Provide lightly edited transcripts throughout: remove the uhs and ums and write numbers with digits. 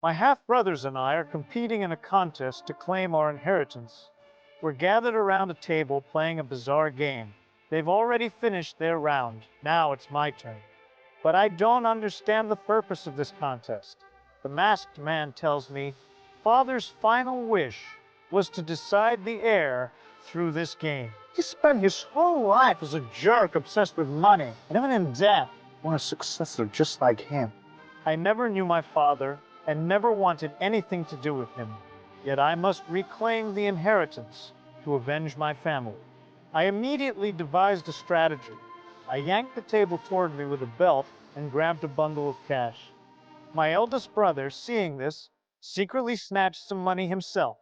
My half-brothers and I are competing in a contest to claim our inheritance. We're gathered around a table playing a bizarre game. They've already finished their round. Now it's my turn. But I don't understand the purpose of this contest. The masked man tells me Father's final wish was to decide the heir through this game. He spent his whole life as a jerk obsessed with money, and even in death, want a successor just like him. I never knew my father and never wanted anything to do with him. Yet I must reclaim the inheritance to avenge my family. I immediately devised a strategy. I yanked the table toward me with a belt and grabbed a bundle of cash. My eldest brother, seeing this, secretly snatched some money himself.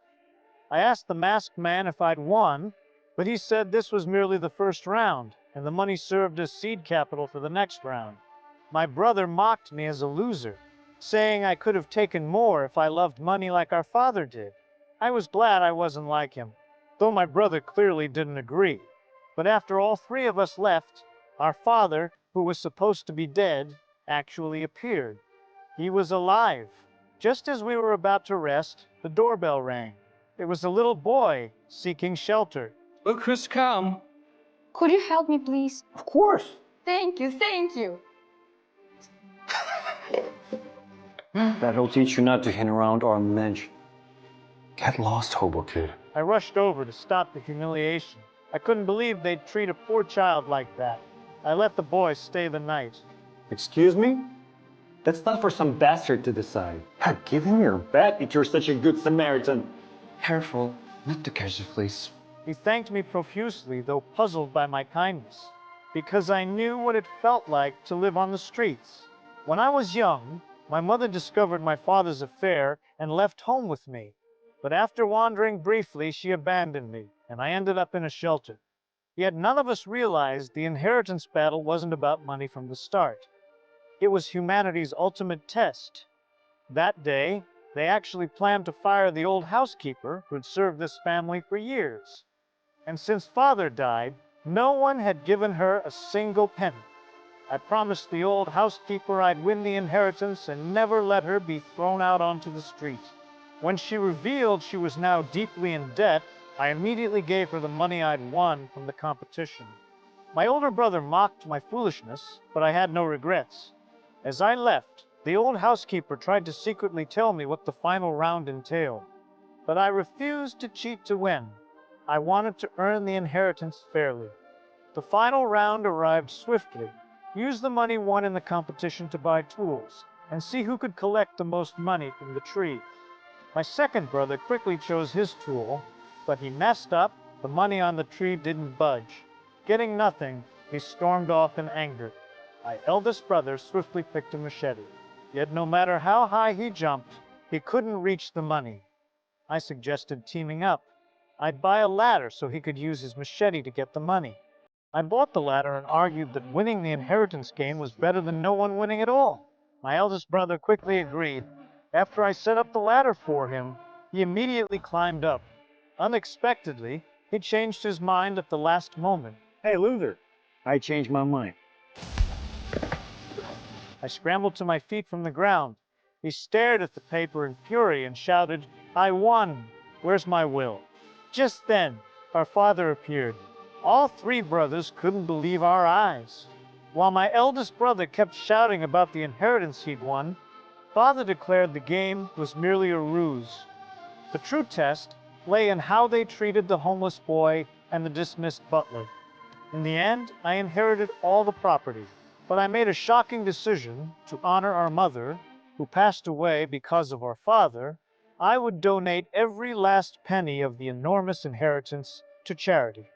I asked the masked man if I'd won, but he said this was merely the first round, and the money served as seed capital for the next round. My brother mocked me as a loser, saying I could have taken more if I loved money like our father did. I was glad I wasn't like him, though my brother clearly didn't agree. But after all three of us left, our father, who was supposed to be dead, actually appeared. He was alive. Just as we were about to rest, the doorbell rang. It was a little boy seeking shelter. Look who's come. Could you help me, please? Of course. Thank you, thank you. That'll teach you not to hang around our mensch. Get lost, hobo kid. I rushed over to stop the humiliation. I couldn't believe they'd treat a poor child like that. I let the boy stay the night. Excuse me? That's not for some bastard to decide. Give him your bet if you're such a good Samaritan. Careful, not to catch the fleas. He thanked me profusely, though puzzled by my kindness, because I knew what it felt like to live on the streets. When I was young, my mother discovered my father's affair and left home with me. But after wandering briefly, she abandoned me, and I ended up in a shelter. Yet none of us realized the inheritance battle wasn't about money from the start. It was humanity's ultimate test. That day, they actually planned to fire the old housekeeper who'd served this family for years. And since father died, no one had given her a single penny. I promised the old housekeeper I'd win the inheritance and never let her be thrown out onto the street. When she revealed she was now deeply in debt, I immediately gave her the money I'd won from the competition. My older brother mocked my foolishness, but I had no regrets. As I left, the old housekeeper tried to secretly tell me what the final round entailed. But I refused to cheat to win. I wanted to earn the inheritance fairly. The final round arrived swiftly. Use the money won in the competition to buy tools, and see who could collect the most money from the tree. My second brother quickly chose his tool, but he messed up. The money on the tree didn't budge. Getting nothing, he stormed off in anger. My eldest brother swiftly picked a machete. Yet no matter how high he jumped, he couldn't reach the money. I suggested teaming up. I'd buy a ladder so he could use his machete to get the money. I bought the ladder and argued that winning the inheritance game was better than no one winning at all. My eldest brother quickly agreed. After I set up the ladder for him, he immediately climbed up. Unexpectedly, he changed his mind at the last moment. Hey, loser. I changed my mind. I scrambled to my feet from the ground. He stared at the paper in fury and shouted, "I won! Where's my will?" Just then, our father appeared. All three brothers couldn't believe our eyes. While my eldest brother kept shouting about the inheritance he'd won, Father declared the game was merely a ruse. The true test lay in how they treated the homeless boy and the dismissed butler. In the end, I inherited all the property, but I made a shocking decision to honor our mother, who passed away because of our father. I would donate every last penny of the enormous inheritance to charity.